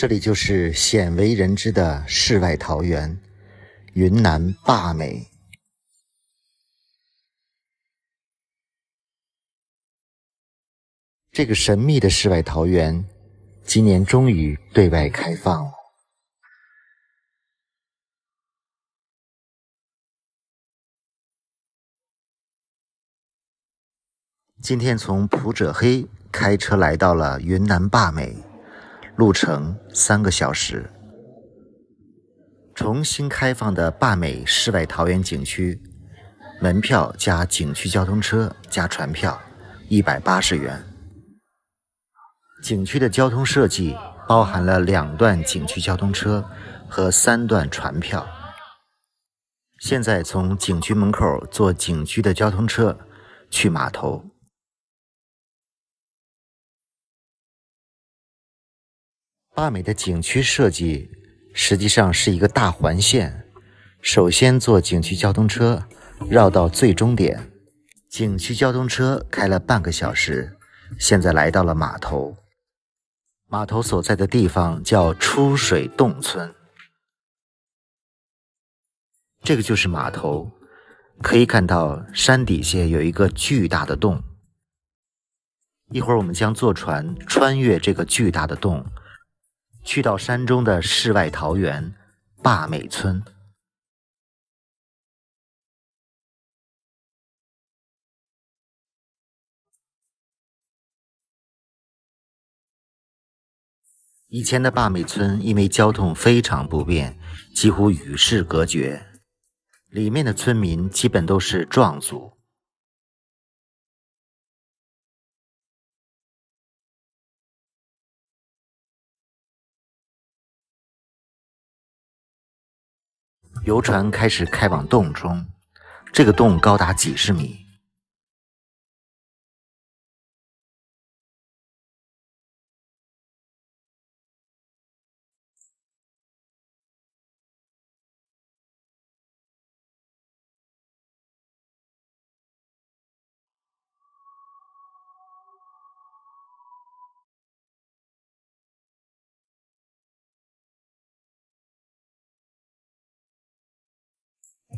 这里就是鲜为人知的世外桃源——云南坝美。这个神秘的世外桃源，今年终于对外开放了。今天从普者黑开车来到了云南坝美，路程3个小时。重新开放的坝美世外桃源景区，门票加景区交通车加船票180元。景区的交通设计包含了2段景区交通车和3段船票。现在从景区门口坐景区的交通车去码头。坝美的景区设计实际上是一个大环线，首先坐景区交通车绕到最终点，景区交通车开了半个小时，现在来到了码头。码头所在的地方叫出水洞村，这个就是码头，可以看到山底下有一个巨大的洞。一会儿我们将坐船穿越这个巨大的洞，去到山中的世外桃源坝美村。以前的坝美村因为交通非常不便，几乎与世隔绝，里面的村民基本都是壮族。游船开始开往洞中，这个洞高达几十米。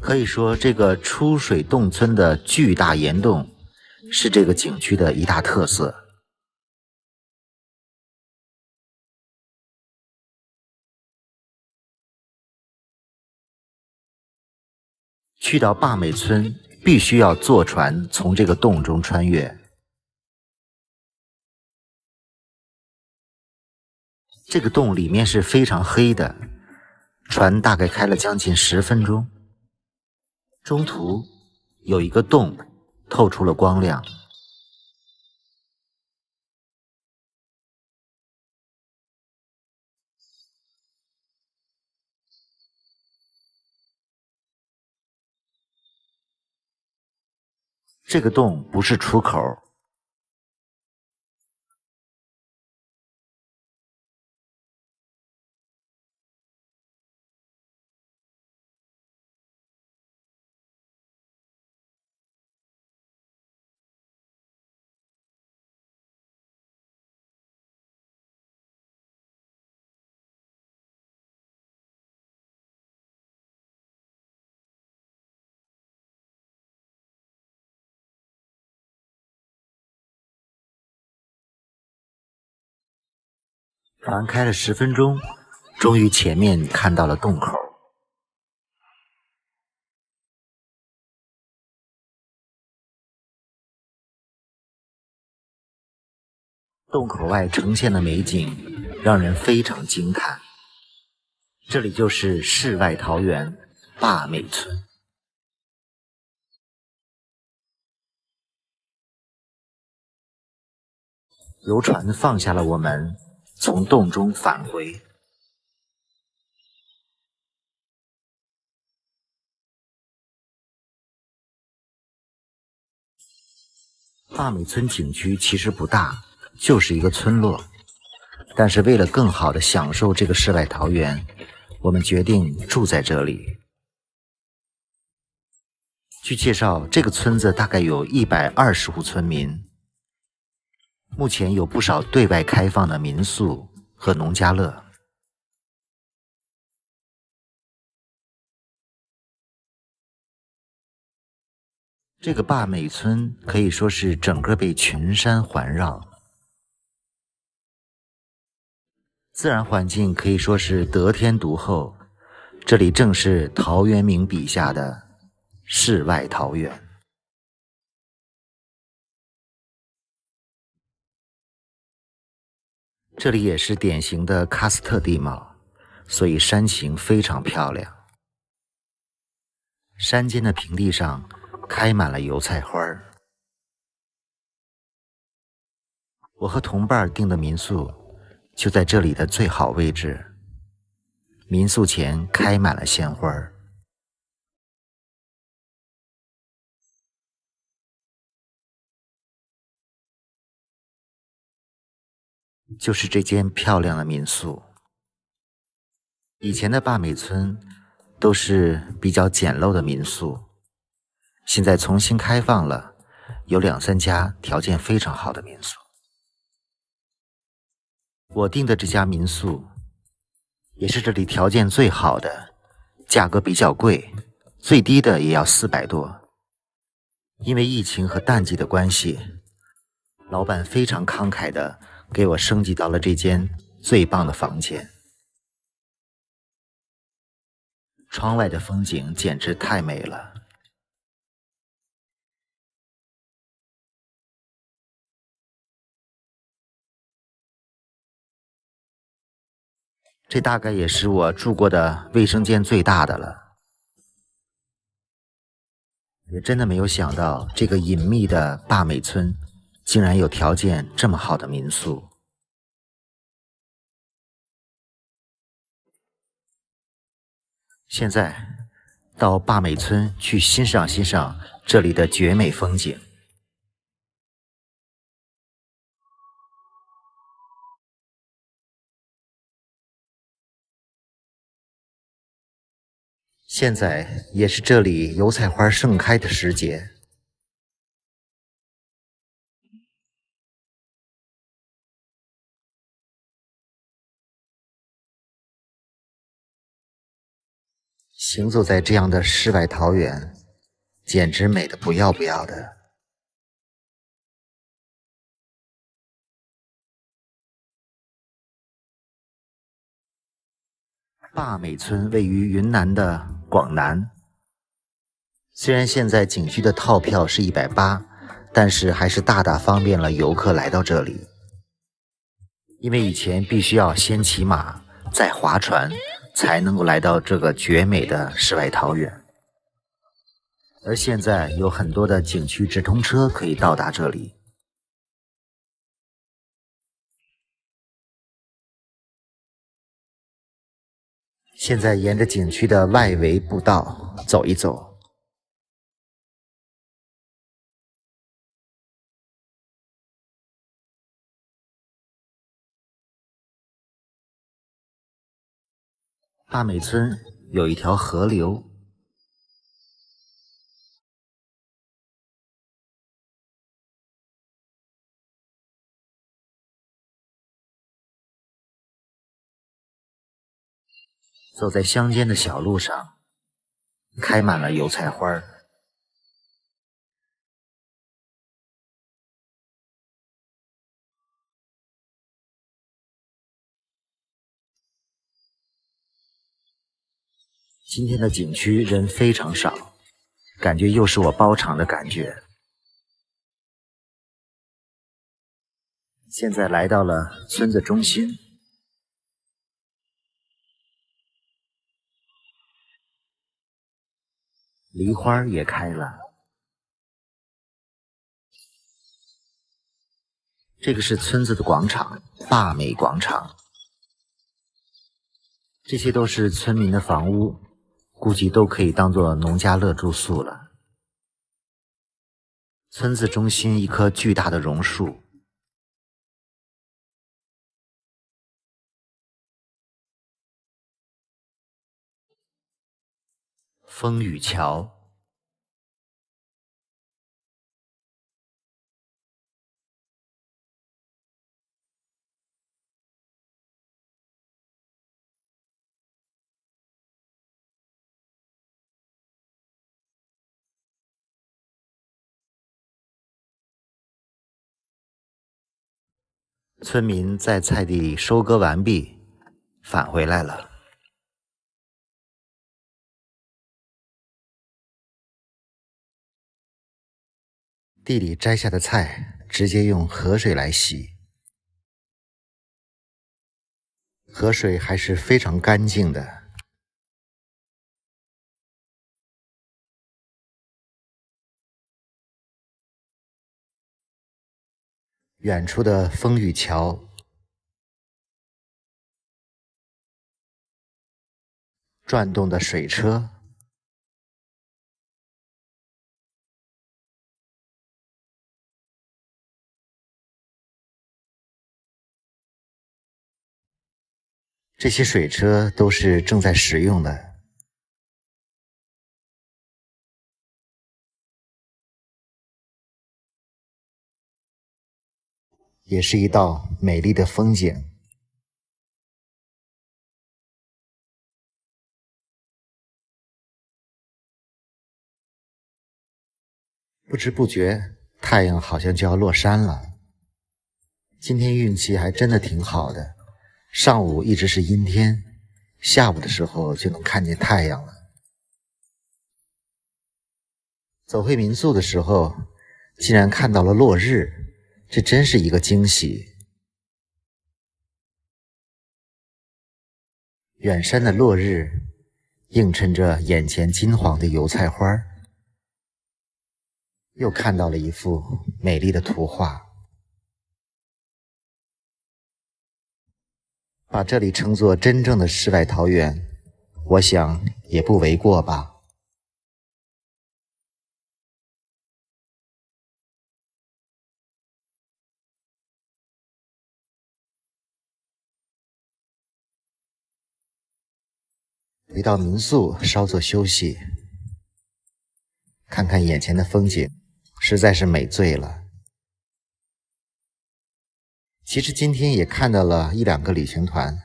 可以说，这个出水洞村的巨大岩洞是这个景区的一大特色。去到坝美村必须要坐船从这个洞中穿越。这个洞里面是非常黑的，船大概开了将近10分钟。中途有一个洞透出了光亮，这个洞不是出口。船开了10分钟，终于前面看到了洞口。洞口外呈现的美景让人非常惊叹。这里就是世外桃源坝美村。游船放下了我们，从洞中返回。坝美村景区其实不大，就是一个村落，但是为了更好地享受这个世外桃源，我们决定住在这里。据介绍，这个村子大概有120户村民，目前有不少对外开放的民宿和农家乐。这个坝美村可以说是整个被群山环绕，自然环境可以说是得天独厚，这里正是陶渊明笔下的世外桃源。这里也是典型的喀斯特地貌，所以山形非常漂亮。山间的平地上开满了油菜花。我和同伴订的民宿就在这里的最好位置，民宿前开满了鲜花。就是这间漂亮的民宿。以前的坝美村都是比较简陋的民宿，现在重新开放了，有2、3家条件非常好的民宿。我订的这家民宿也是这里条件最好的，价格比较贵，最低的也要400多。因为疫情和淡季的关系，老板非常慷慨的给我升级到了这间最棒的房间。窗外的风景简直太美了。这大概也是我住过的卫生间最大的了。也真的没有想到，这个隐秘的坝美村竟然有条件这么好的民宿。现在到坝美村去欣赏欣赏这里的绝美风景。现在也是这里油菜花盛开的时节。行走在这样的世外桃源，简直美得不要不要的。坝美村位于云南的广南，虽然现在景区的套票是180，但是还是大大方便了游客来到这里。因为以前必须要先骑马，再划船，才能够来到这个绝美的世外桃源。而现在有很多的景区直通车可以到达这里。现在沿着景区的外围步道走一走。坝美村有一条河流，走在乡间的小路上，开满了油菜花。今天的景区人非常少，感觉又是我包场的感觉。现在来到了村子中心，梨花也开了。这个是村子的广场，坝美广场。这些都是村民的房屋，估计都可以当做农家乐住宿了。村子中心一棵巨大的榕树，风雨桥。村民在菜地收割完毕，返回来了。地里摘下的菜直接用河水来洗，河水还是非常干净的。远处的风雨桥，转动的水车，这些水车都是正在使用的。也是一道美丽的风景。不知不觉，太阳好像就要落山了。今天运气还真的挺好的，上午一直是阴天，下午的时候就能看见太阳了。走回民宿的时候，竟然看到了落日，这真是一个惊喜。远山的落日映衬着眼前金黄的油菜花，又看到了一幅美丽的图画。把这里称作真正的世外桃源，我想也不为过吧。回到民宿稍作休息，看看眼前的风景，实在是美醉了。其实今天也看到了一两个旅行团，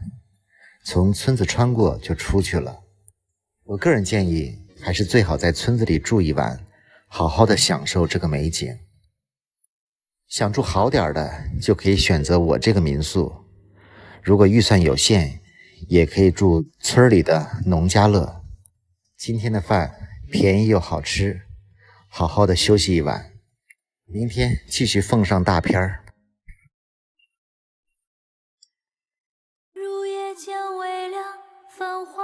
从村子穿过就出去了。我个人建议，还是最好在村子里住一晚，好好的享受这个美景。想住好点的，就可以选择我这个民宿。如果预算有限，也可以住村里的农家乐。今天的饭便宜又好吃，好好的休息一晚，明天继续奉上大片儿。入夜将微凉，繁花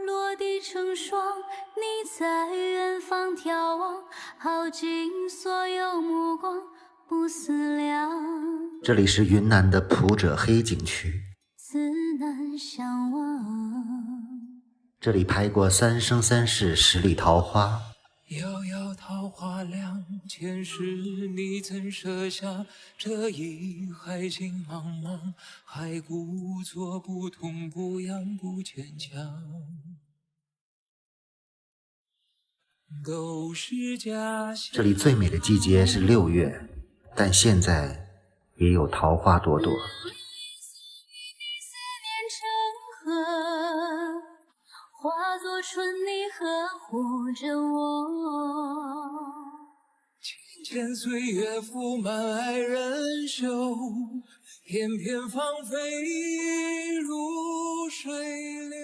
落地成霜。你在远方眺望，耗尽所有目光，不思量。这里是云南的普者黑景区，自难相忘。这里拍过《三生三世十里桃花》。遥遥桃花凉，前世你曾设下这一海情茫茫，还故作不痛不痒不坚强。都是假象。这里最美的季节是6月，但现在也有桃花朵朵。化作春泥呵护着我，浅浅岁月覆满爱人袖，片片芳菲如水流。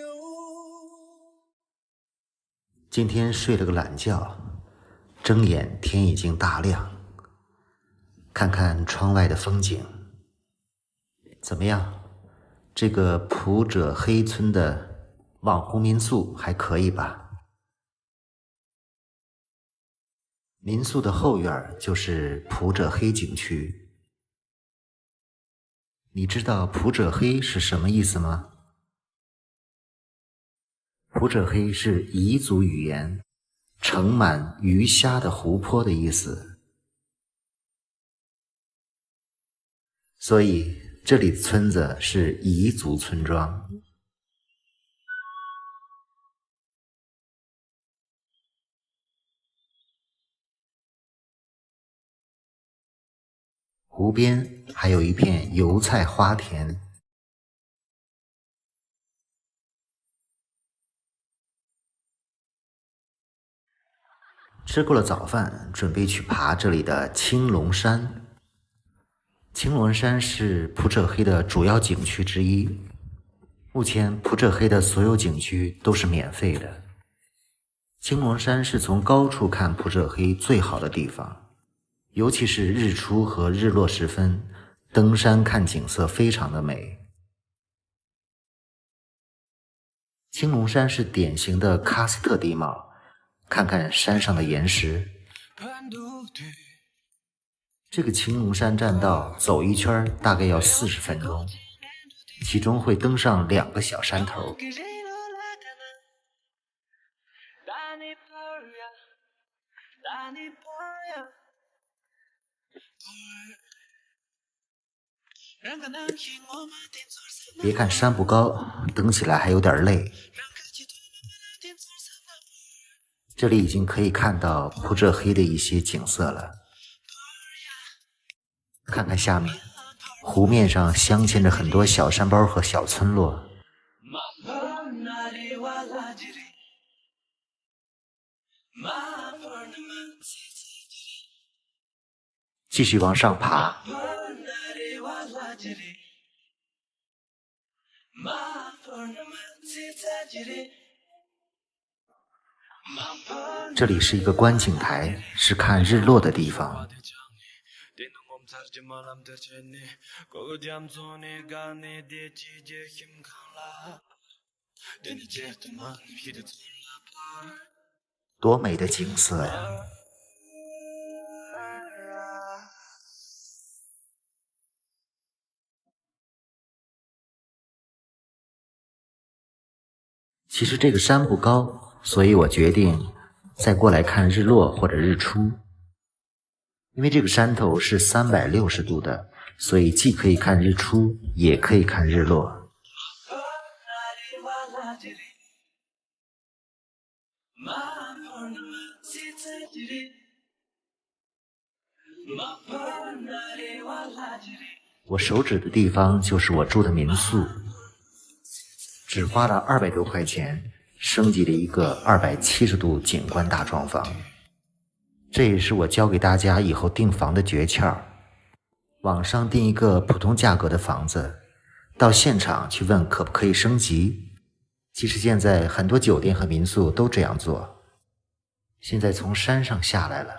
今天睡了个懒觉，睁眼天已经大亮，看看窗外的风景，怎么样？这个普者黑村的网红民宿还可以吧？民宿的后院就是普者黑景区。你知道普者黑是什么意思吗？普者黑是彝族语言，盛满鱼虾的湖泊的意思。所以这里的村子是彝族村庄。湖边还有一片油菜花田。吃过了早饭，准备去爬这里的青龙山。青龙山是普者黑的主要景区之一。目前普者黑的所有景区都是免费的。青龙山是从高处看普者黑最好的地方，尤其是日出和日落时分，登山看景色非常的美。青龙山是典型的喀斯特地貌，看看山上的岩石。这个青龙山栈道走一圈大概要40分钟，其中会登上2个小山头。别看山不高，登起来还有点累。这里已经可以看到普者黑的一些景色了。看看下面，湖面上镶嵌着很多小山包和小村落。继续往上爬，这里是一个观景台，是看日落的地方。多美的景色呀！其实这个山不高，所以我决定再过来看日落或者日出。因为这个山头是360度的，所以既可以看日出，也可以看日落。我手指的地方就是我住的民宿，只花了200多块钱，升级了一个270度景观大床房。这也是我教给大家以后订房的诀窍。网上订一个普通价格的房子，到现场去问可不可以升级。其实现在很多酒店和民宿都这样做。现在从山上下来了，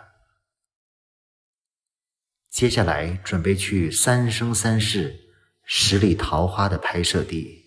接下来准备去三生三世十里桃花的拍摄地。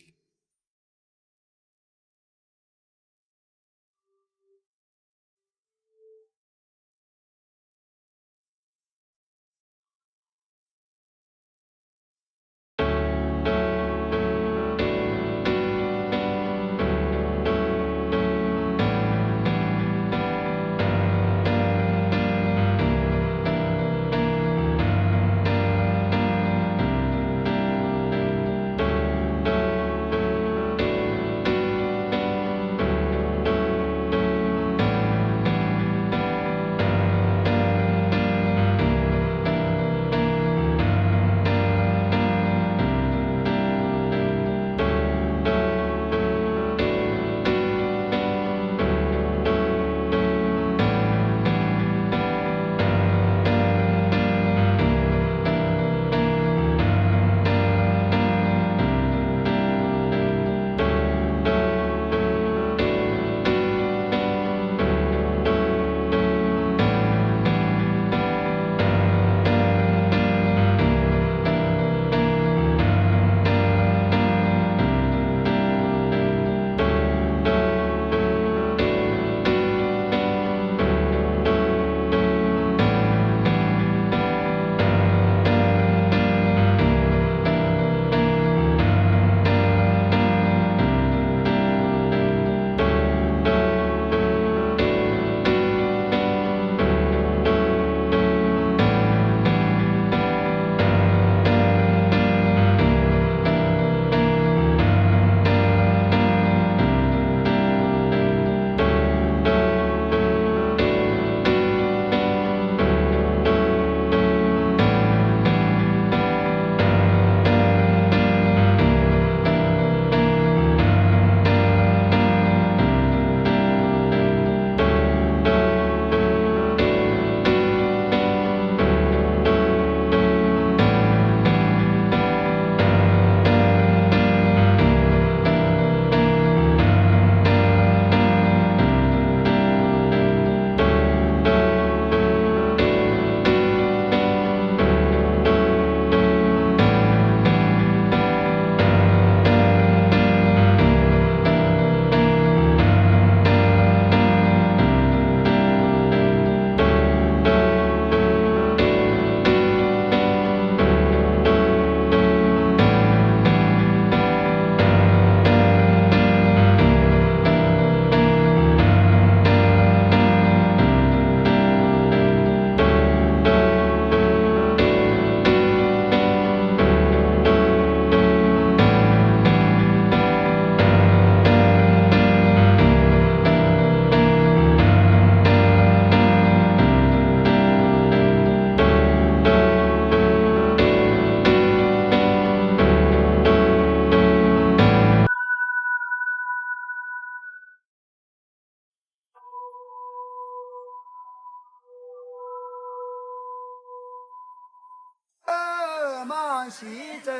马忙西走。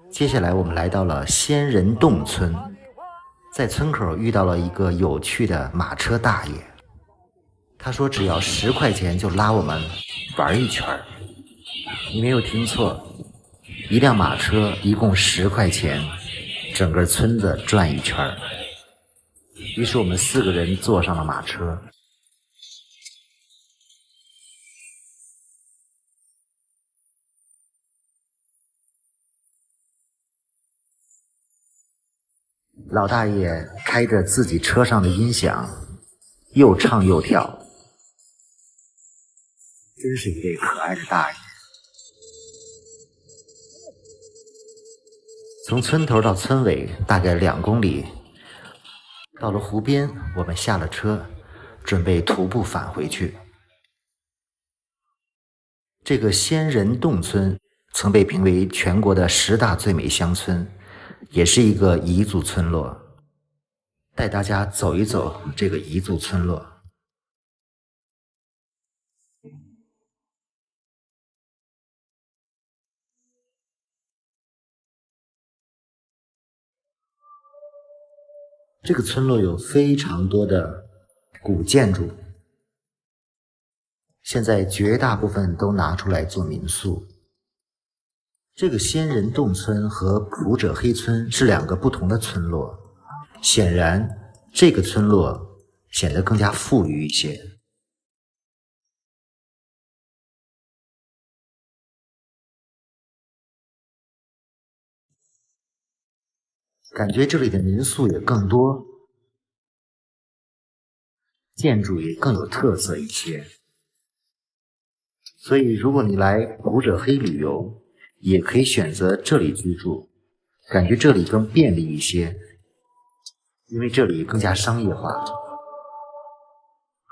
接下来我们来到了仙人洞村，在村口遇到了一个有趣的马车大爷，他说只要10块钱就拉我们玩一圈。你没有听错，一辆马车一共10块钱，整个村子转一圈。于是我们4个人坐上了马车。老大爷开着自己车上的音响，又唱又跳，真是一位可爱的大爷。从村头到村尾大概2公里，到了湖边，我们下了车，准备徒步返回去。这个仙人洞村曾被评为全国的10大最美乡村，也是一个彝族村落。带大家走一走这个彝族村落。这个村落有非常多的古建筑，现在绝大部分都拿出来做民宿。这个仙人洞村和普者黑村是2个不同的村落，显然这个村落显得更加富裕一些。感觉这里的民宿也更多，建筑也更有特色一些。所以如果你来普者黑旅游，也可以选择这里居住，感觉这里更便利一些，因为这里更加商业化。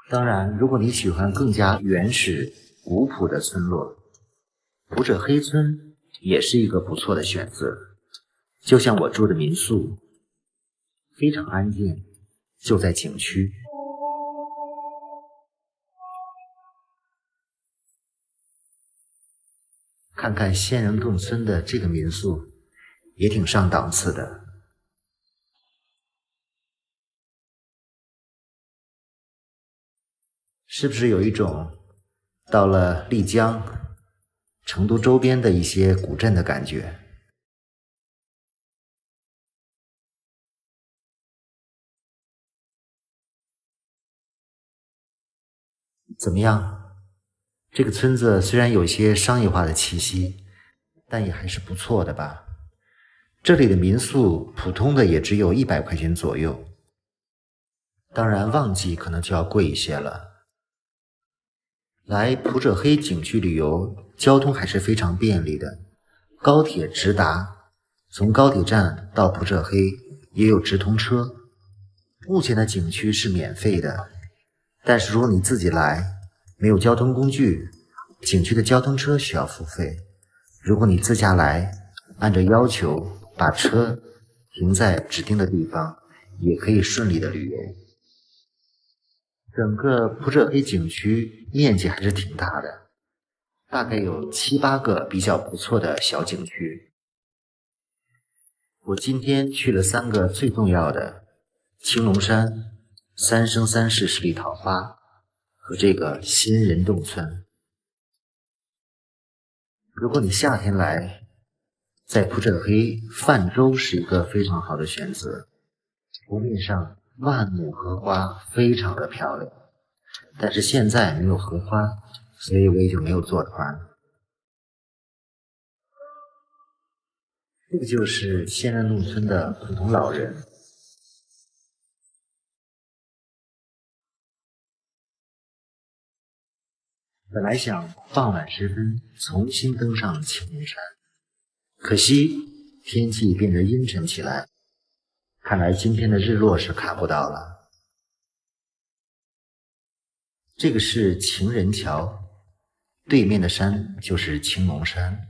当然，如果你喜欢更加原始古朴的村落，普者黑村也是一个不错的选择。就像我住的民宿，非常安静，就在景区。看看仙人洞村的这个民宿，也挺上档次的。是不是有一种到了丽江、成都周边的一些古镇的感觉？怎么样？这个村子虽然有些商业化的气息，但也还是不错的吧。这里的民宿普通的也只有100块钱左右，当然旺季可能就要贵一些了。来普者黑景区旅游，交通还是非常便利的，高铁直达，从高铁站到普者黑也有直通车。目前的景区是免费的，但是如果你自己来，没有交通工具，景区的交通车需要付费。如果你自驾来，按照要求把车停在指定的地方，也可以顺利的旅游。整个普者黑景区面积还是挺大的，大概有7、8个比较不错的小景区。我今天去了3个最重要的，青龙山、三生三世十里桃花和这个仙人洞村。如果你夏天来，在普者黑泛舟是一个非常好的选择。湖面上万亩荷花非常的漂亮，但是现在没有荷花，所以我也就没有坐船。这个就是仙人洞村的普通老人。本来想傍晚时分重新登上青龙山，可惜天气变得阴沉起来，看来今天的日落是看不到了。这个是情人桥，对面的山就是青龙山。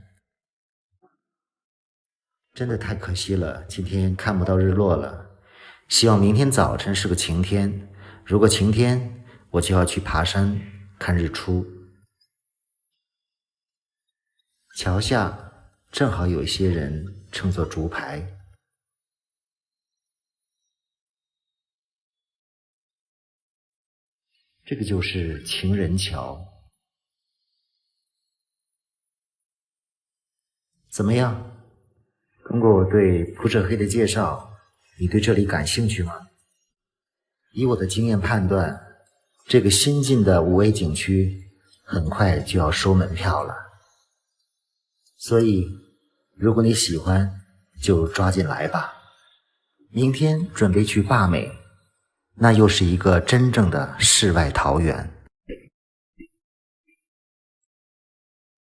真的太可惜了，今天看不到日落了。希望明天早晨是个晴天，如果晴天，我就要去爬山看日出。桥下正好有一些人乘坐竹排，这个就是情人桥。怎么样？通过我对扑社黑的介绍，你对这里感兴趣吗？以我的经验判断，这个新进的5A 景区很快就要收门票了。所以，如果你喜欢，就抓紧来吧。明天准备去坝美，那又是一个真正的世外桃源。